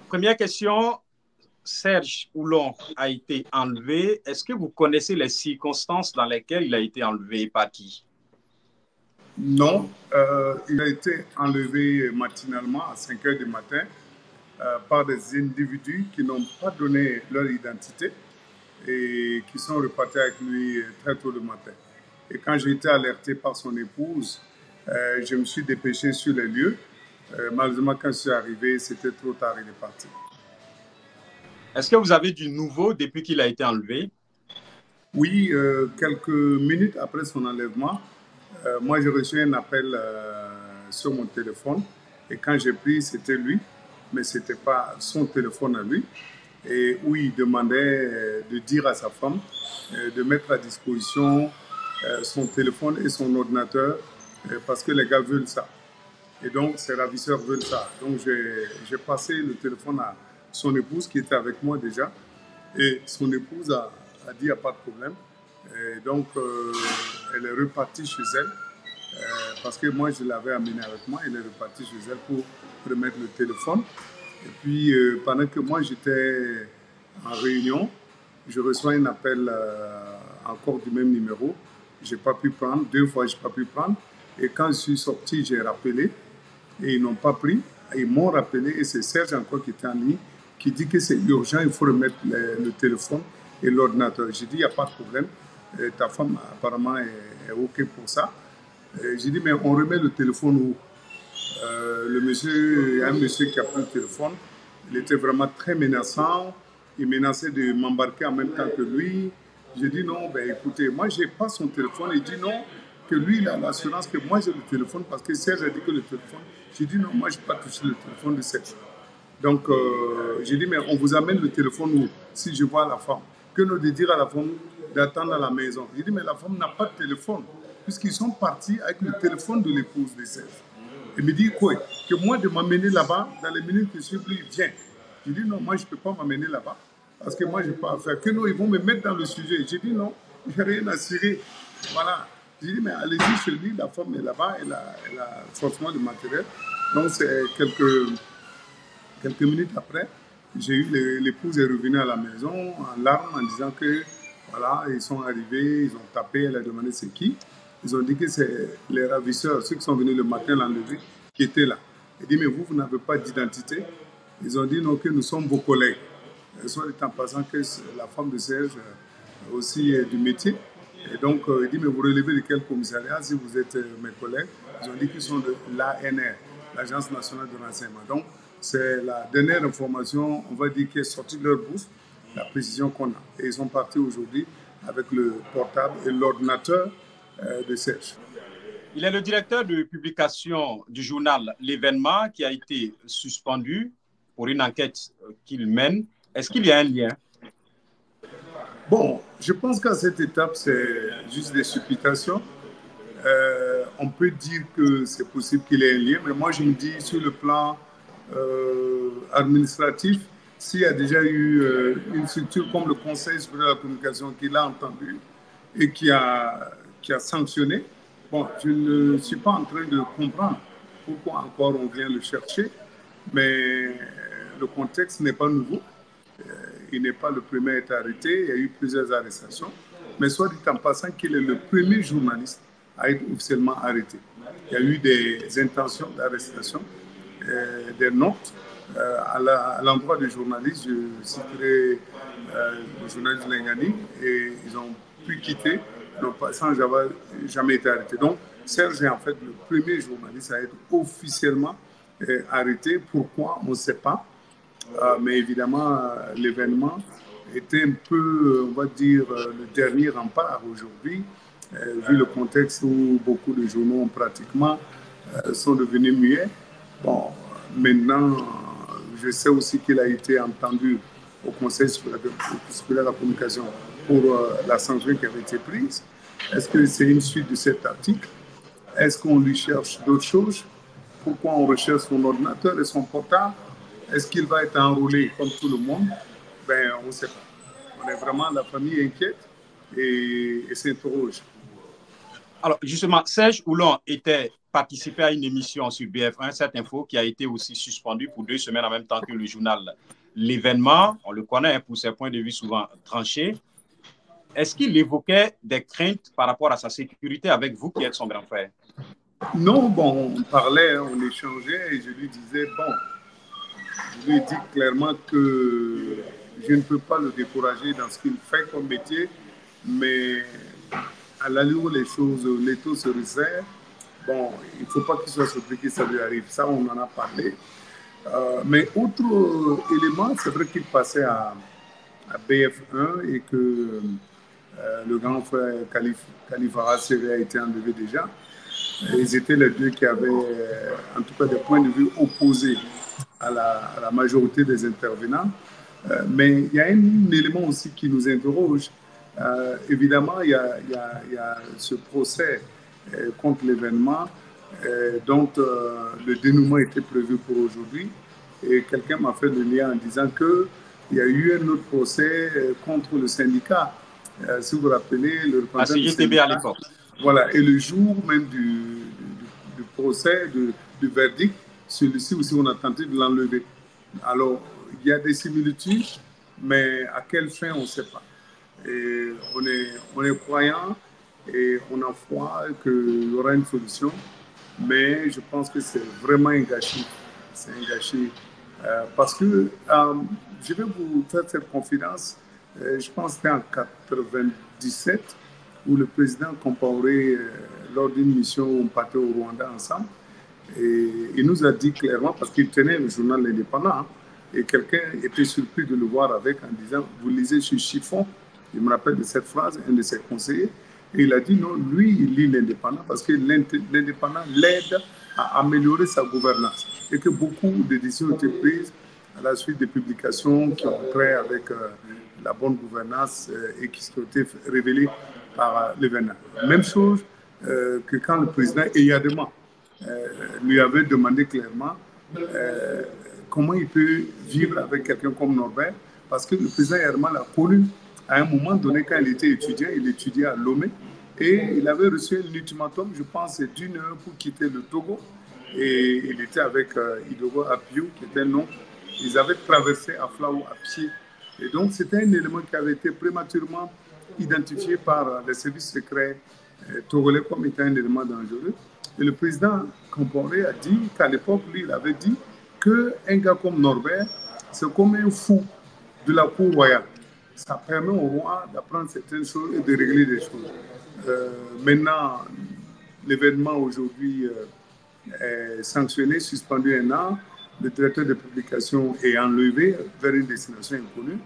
Première question, Serge Oulon a été enlevé. Est-ce que vous connaissez les circonstances dans lesquelles il a été enlevé et par qui? Non, il a été enlevé matinalement à 5 heures du matin par des individus qui n'ont pas donné leur identité et qui sont repartis avec lui très tôt le matin. Et quand j'ai été alerté par son épouse, je me suis dépêché sur les lieux. Malheureusement, quand je suis arrivé, c'était trop tard, il est parti. Est-ce que vous avez du nouveau depuis qu'il a été enlevé? Oui, quelques minutes après son enlèvement, moi j'ai reçu un appel sur mon téléphone et quand j'ai pris, c'était lui, mais ce n'était pas son téléphone à lui, et où il demandait de dire à sa femme de mettre à disposition son téléphone et son ordinateur parce que les gars veulent ça. Et donc, ses ravisseurs veulent ça. Donc, j'ai passé le téléphone à son épouse qui était avec moi déjà. Et son épouse a dit il n'y a pas de problème. Et donc, elle est repartie chez elle parce que moi, je l'avais amenée avec moi. Elle est repartie chez elle pour remettre le téléphone. Et puis, pendant que moi, j'étais en réunion, je reçois un appel encore du même numéro. Je n'ai pas pu prendre. 2 fois, je n'ai pas pu prendre. Et quand je suis sorti, j'ai rappelé. Et ils n'ont pas pris. Ils m'ont rappelé. Et c'est Serge encore qui était en ligne, qui dit que c'est urgent, il faut remettre le téléphone et l'ordinateur. J'ai dit, il n'y a pas de problème. Ta femme, apparemment, est OK pour ça. J'ai dit, mais on remet le téléphone où? Le monsieur, il y a un monsieur qui a pris le téléphone. Il était vraiment très menaçant. Il menaçait de m'embarquer en même temps que lui. J'ai dit, non, ben écoutez, moi, je n'ai pas son téléphone. Il dit, non, que lui, il a l'assurance que moi, j'ai le téléphone parce que Serge a dit que le téléphone. J'ai dit, non, moi, je n'ai pas touché le téléphone de Serge. Donc, j'ai dit, mais on vous amène le téléphone où? Si je vois la femme. Que nous de dire à la femme d'attendre à la maison. J'ai dit, mais la femme n'a pas de téléphone, puisqu'ils sont partis avec le téléphone de l'épouse de Serge. Il me dit, quoi? Que moi, de m'amener là-bas, dans les minutes qui suivent, il vient. J'ai dit, non, moi, je ne peux pas m'amener là-bas, parce que moi, je n'ai pas à faire. Que nous, ils vont me mettre dans le sujet. J'ai dit, non, je n'ai rien à cirer. Voilà. J'ai dit, mais allez-y chez lui, la femme est là-bas, elle a forcément du matériel. Donc, c'est quelques minutes après, j'ai eu l'épouse est revenue à la maison en larmes en disant que voilà, ils sont arrivés, ils ont tapé, elle a demandé c'est qui. Ils ont dit que c'est les ravisseurs, ceux qui sont venus le matin l'enlever, qui étaient là. Elle dit mais vous n'avez pas d'identité. Ils ont dit non, que nous sommes vos collègues. Soit en passant que la femme de Serge aussi est du métier. Et donc, il dit mais vous relevez de quel commissariat si vous êtes mes collègues? Ils ont dit qu'ils sont de l'ANR, l'Agence nationale de renseignement. Donc, c'est la dernière information, on va dire, qui est sortie de leur bouche, la précision qu'on a. Et ils sont partis aujourd'hui avec le portable et l'ordinateur de Serge. Il est le directeur de publication du journal L'événement qui a été suspendu pour une enquête qu'il mène. Est-ce qu'il y a un lien? Bon, je pense qu'à cette étape, c'est juste des supputations. On peut dire que c'est possible qu'il y ait un lien, mais moi je me dis sur le plan administratif, s'il y a déjà eu une structure comme le Conseil supérieur de la communication qui l'a entendu et qui a sanctionné, bon, je ne suis pas en train de comprendre pourquoi encore on vient le chercher, mais le contexte n'est pas nouveau. Il n'est pas le premier à être arrêté, il y a eu plusieurs arrestations, mais soit dit en passant qu'il est le premier journaliste à être officiellement arrêté. Il y a eu des intentions d'arrestation, des notes à l'endroit des journalistes. Je citerai le journaliste Lengani, et ils ont pu quitter sans jamais été arrêté. Donc, Serge est en fait le premier journaliste à être officiellement arrêté. Pourquoi? On ne sait pas. Mais évidemment, l'événement était un peu, on va dire, le dernier rempart aujourd'hui, vu le contexte où beaucoup de journaux pratiquement sont devenus muets. Bon, maintenant, je sais aussi qu'il a été entendu au Conseil supérieur de la communication pour la sanction qui avait été prise. Est-ce que c'est une suite de cet article? Est-ce qu'on lui cherche d'autres choses? Pourquoi on recherche son ordinateur et son portable? Est-ce qu'il va être enrôlé comme tout le monde? Ben, on ne sait pas. On est vraiment, la famille inquiète et s'interroge. Alors, justement, Serge Oulon participait à une émission sur BF1, cette info, qui a été aussi suspendue pour 2 semaines en même temps que le journal L'événement. On le connaît pour ses points de vue souvent tranchés. Est-ce qu'il évoquait des craintes par rapport à sa sécurité avec vous qui êtes son grand frère? Non, bon, on parlait, on échangeait et je lui disais, bon, je lui ai dit clairement que je ne peux pas le décourager dans ce qu'il fait comme métier, mais à l'allure où les choses, les taux se resserrent, bon, il ne faut pas qu'il soit surpris que ça lui arrive. Ça, on en a parlé. Mais autre élément, c'est vrai qu'il passait à BF1 et que le grand frère Kalifara Séré a été enlevé déjà. Ils étaient les deux qui avaient, en tout cas, des points de vue opposés à la majorité des intervenants. Mais il y a un élément aussi qui nous interroge. Évidemment, il y a ce procès contre l'événement dont le dénouement était prévu pour aujourd'hui. Et quelqu'un m'a fait le lien en disant qu'il y a eu un autre procès contre le syndicat. Si vous vous rappelez, le représentant du syndicat, à l'époque. Voilà, et le jour même du procès, du verdict, celui-ci aussi, on a tenté de l'enlever. Alors, il y a des similitudes, mais à quelle fin, on ne sait pas. Et on est croyant et on a foi qu'il y aura une solution, mais je pense que c'est vraiment un gâchis. C'est un gâchis parce que je vais vous faire cette confidence. Je pense que c'était en 1997 où le président Compaoré, lors d'une mission où on partait au Rwanda ensemble, et il nous a dit clairement, parce qu'il tenait le journal L'Indépendant, hein, et quelqu'un était surpris de le voir avec en disant « Vous lisez ce chiffon ?» Je me rappelle de cette phrase, un de ses conseillers, et il a dit non, lui, il lit L'Indépendant parce que l'Indépendant l'aide à améliorer sa gouvernance et que beaucoup de décisions ont été prises à la suite des publications qui ont trait avec la bonne gouvernance et qui ont été révélées par l'événement. Même chose que quand le président Eyadema lui avait demandé clairement comment il peut vivre avec quelqu'un comme Norbert, parce que le président Eyadema l'a connu à un moment donné quand il était étudiant, il étudiait à Lomé, et il avait reçu un ultimatum, je pense, d'1 heure pour quitter le Togo, et il était avec Idogo Appiou, qui était un nom. Ils avaient traversé Aflaou à pied. Et donc, c'était un élément qui avait été prématurément identifié par les services secrets togolais comme étant un élément dangereux. Et le président Compaoré a dit qu'à l'époque, lui, il avait dit qu'un gars comme Norbert, c'est comme un fou de la cour royale. Ça permet au roi d'apprendre certaines choses et de régler des choses. Maintenant, l'événement aujourd'hui est sanctionné, suspendu 1 an. Le directeur de publication est enlevé vers une destination inconnue.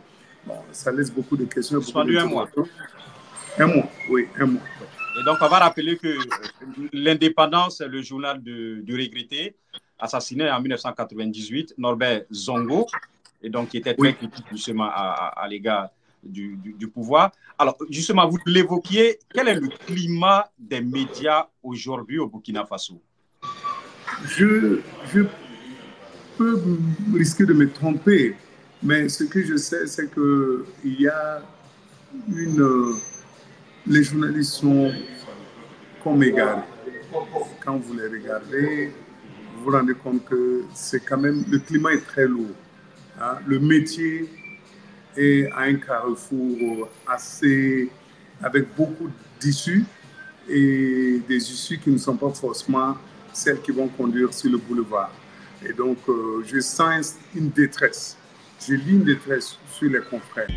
Bon, ça laisse beaucoup de questions. Suspendu 1 mois. 1 mois, oui, 1 mois. Et donc, on va rappeler que l'Indépendance, c'est le journal du regretté, assassiné en 1998, Norbert Zongo, et donc qui était très critique justement à l'égard du pouvoir. Alors, justement, vous l'évoquiez, quel est le climat des médias aujourd'hui au Burkina Faso? Je peux risquer de me tromper, mais ce que je sais, c'est qu'il y a les journalistes sont comme égarés. Quand vous les regardez, vous vous rendez compte que c'est quand même, le climat est très lourd. Hein? Le métier est à un carrefour avec beaucoup d'issues et des issues qui ne sont pas forcément celles qui vont conduire sur le boulevard. Et donc, je sens une détresse. Je lis une détresse sur les confrères.